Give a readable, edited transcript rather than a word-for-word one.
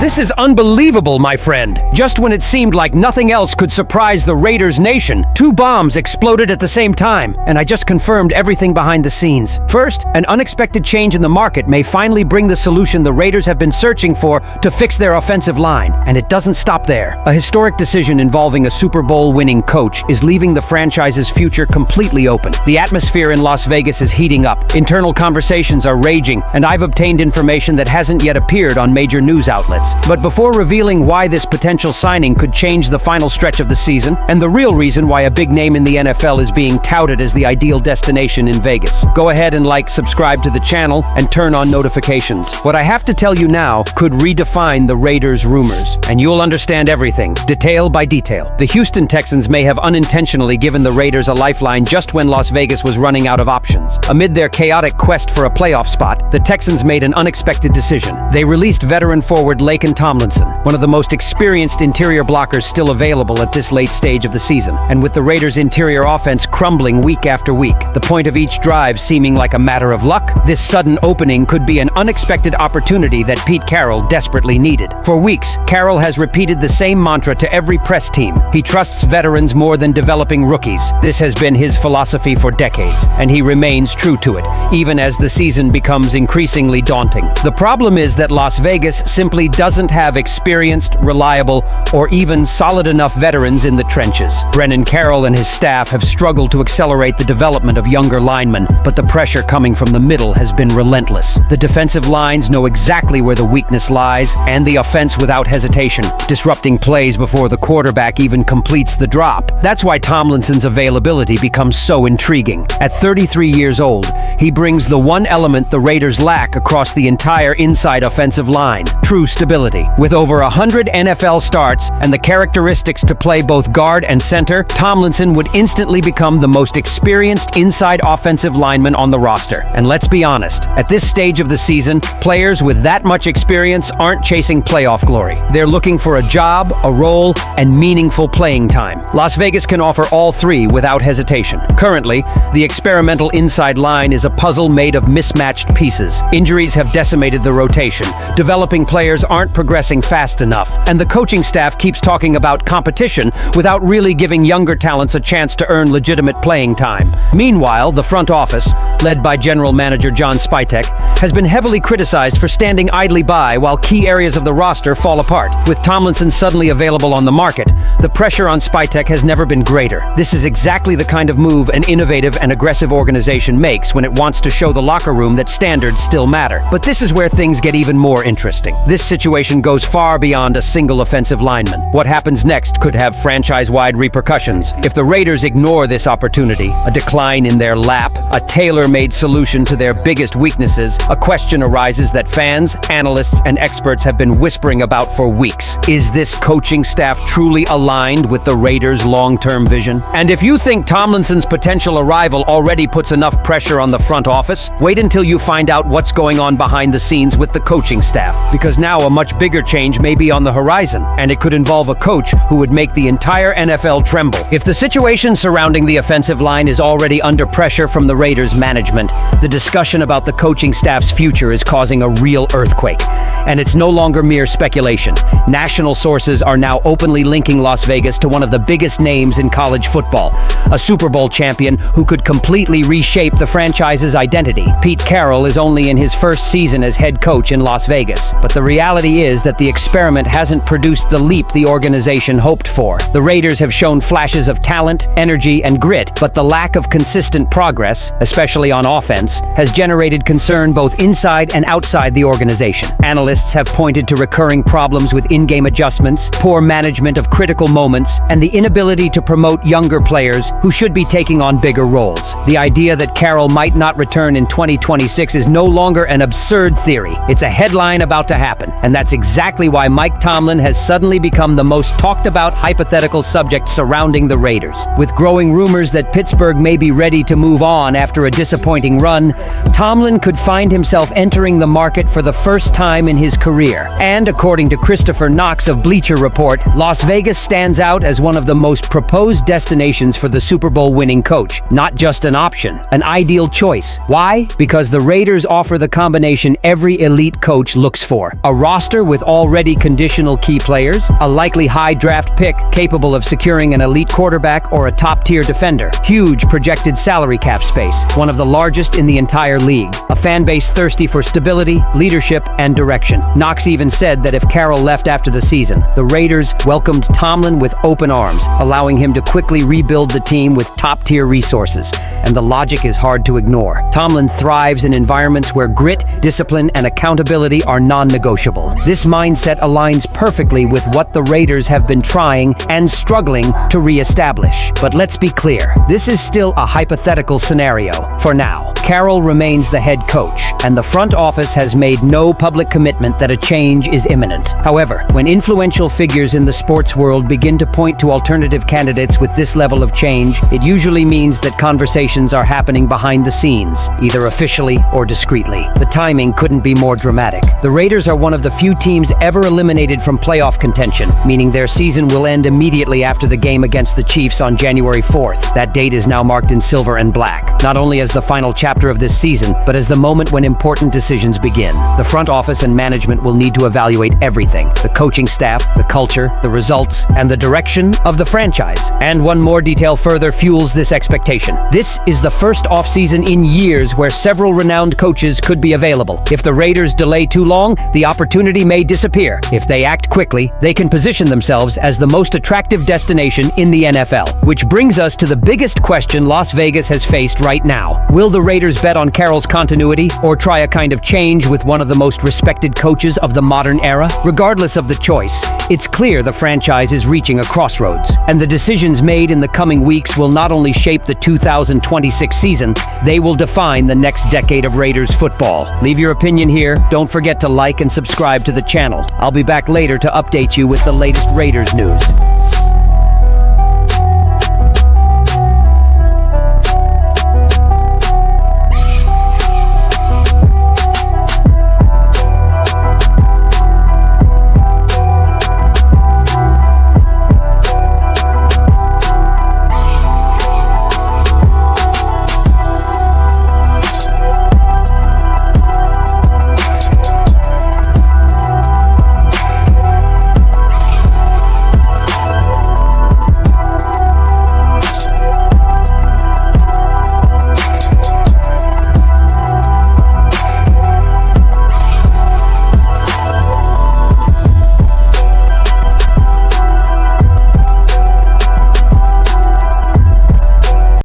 This is unbelievable, my friend. Just when it seemed like nothing else could surprise the Raiders nation, two bombs exploded at the same time, and I just confirmed everything behind the scenes. First, an unexpected change in the market may finally bring the solution the Raiders have been searching for to fix their offensive line, and it doesn't stop there. A historic decision involving a Super Bowl-winning coach is leaving the franchise's future completely open. The atmosphere in Las Vegas is heating up. Internal conversations are raging, and I've obtained information that hasn't yet appeared on major news outlets. But before revealing why this potential signing could change the final stretch of the season, and the real reason why a big name in the NFL is being touted as the ideal destination in Vegas, go ahead and subscribe to the channel, and turn on notifications. What I have to tell you now could redefine the Raiders' rumors, and you'll understand everything, detail by detail. The Houston Texans may have unintentionally given the Raiders a lifeline just when Las Vegas was running out of options. Amid their chaotic quest for a playoff spot, the Texans made an unexpected decision. They released veteran forward Tomlinson, one of the most experienced interior blockers still available at this late stage of the season. And with the Raiders' interior offense crumbling week after week, the point of each drive seeming like a matter of luck, this sudden opening could be an unexpected opportunity that Pete Carroll desperately needed. For weeks, Carroll has repeated the same mantra to every press team. He trusts veterans more than developing rookies. This has been his philosophy for decades, and he remains true to it, even as the season becomes increasingly daunting. The problem is that Las Vegas simply doesn't have experienced, reliable, or even solid enough veterans in the trenches. Brennan Carroll and his staff have struggled to accelerate the development of younger linemen, but the pressure coming from the middle has been relentless. The defensive lines know exactly where the weakness lies, and the offense without hesitation, disrupting plays before the quarterback even completes the drop. That's why Tomlinson's availability becomes so intriguing. At 33 years old, he brings the one element the Raiders lack across the entire inside offensive line: true stability. With over 100 NFL starts and the characteristics to play both guard and center, Tomlinson would instantly become the most experienced inside offensive lineman on the roster. And let's be honest, at this stage of the season, players with that much experience aren't chasing playoff glory. They're looking for a job, a role, and meaningful playing time. Las Vegas can offer all three without hesitation. Currently, the experimental inside line is a puzzle made of mismatched pieces. Injuries have decimated the rotation. Developing players aren't progressing fast enough, and the coaching staff keeps talking about competition without really giving younger talents a chance to earn legitimate playing time. Meanwhile, the front office, led by General Manager John Spytek, has been heavily criticized for standing idly by while key areas of the roster fall apart. With Tomlinson suddenly available on the market, the pressure on Spytek has never been greater. This is exactly the kind of move an innovative and aggressive organization makes when it wants to show the locker room that standards still matter. But this is where things get even more interesting. This situation goes far beyond a single offensive lineman. What happens next could have franchise-wide repercussions. If the Raiders ignore this opportunity, a decline in their lap, a tailor-made solution to their biggest weaknesses, a question arises that fans, analysts, and experts have been whispering about for weeks. Is this coaching staff truly aligned with the Raiders' long-term vision? And if you think Tomlinson's potential arrival already puts enough pressure on the front office, wait until you find out what's going on behind the scenes with the coaching staff, because now a much bigger change may be on the horizon, and it could involve a coach who would make the entire NFL tremble. If the situation surrounding the offensive line is already under pressure from the Raiders' management, the discussion about the coaching staff's future is causing a real earthquake. And it's no longer mere speculation. National sources are now openly linking Las Vegas to one of the biggest names in college football, a Super Bowl champion who could completely reshape the franchise's identity. Pete Carroll is only in his first season as head coach in Las Vegas, but the reality is that the experiment hasn't produced the leap the organization hoped for. The Raiders have shown flashes of talent, energy, and grit, but the lack of consistent progress, especially on offense, has generated concern both inside and outside the organization. Analysts have pointed to recurring problems with in-game adjustments, poor management of critical moments, and the inability to promote younger players who should be taking on bigger roles. The idea that Carroll might not return in 2026 is no longer an absurd theory. It's a headline about to happen, and that's exactly why Mike Tomlin has suddenly become the most talked about hypothetical subject surrounding the Raiders. With growing rumors that Pittsburgh may be ready to move on after a disappointing run, Tomlin could find himself entering the market for the first time in his career. And according to Christopher Knox of Bleacher Report, Las Vegas stands out as one of the most proposed destinations for the Super Bowl winning coach. Not just an option, an ideal choice. Why? Because the Raiders offer the combination every elite coach looks for: a roster roster with already conditional key players, a likely high draft pick capable of securing an elite quarterback or a top-tier defender, huge projected salary cap space, one of the largest in the entire league, a fan base thirsty for stability, leadership, and direction. Knox even said that if Carroll left after the season, the Raiders welcomed Tomlin with open arms, allowing him to quickly rebuild the team with top-tier resources. And the logic is hard to ignore. Tomlin thrives in environments where grit, discipline, and accountability are non-negotiable. This mindset aligns perfectly with what the Raiders have been trying and struggling to re-establish. But let's be clear, this is still a hypothetical scenario. For now, Carroll remains the head coach, and the front office has made no public commitment that a change is imminent. However, when influential figures in the sports world begin to point to alternative candidates with this level of change, it usually means that conversations are happening behind the scenes, either officially or discreetly. The timing couldn't be more dramatic. The Raiders are one of the few teams ever eliminated from playoff contention, meaning their season will end immediately after the game against the Chiefs on January 4th. That date is now marked in silver and black, not only as the final chapter of this season, but as the moment when important decisions begin. The front office and management will need to evaluate everything: the coaching staff, the culture, the results, and the direction of the franchise. And one more detail further fuels this expectation. This is the first offseason in years where several renowned coaches could be available. If the Raiders delay too long, the opportunity may disappear. If they act quickly, they can position themselves as the most attractive destination in the NFL. Which brings us to the biggest question Las Vegas has faced right now. Will the Raiders bet on Carroll's continuity or try a kind of change with one of the most respected coaches of the modern era? Regardless of the choice, it's clear the franchise is reaching a crossroads, and the decisions made in the coming weeks will not only shape the 2026 season, they will define the next decade of Raiders football. Leave your opinion here. Don't forget to like and subscribe to the channel. I'll be back later to update you with the latest Raiders news.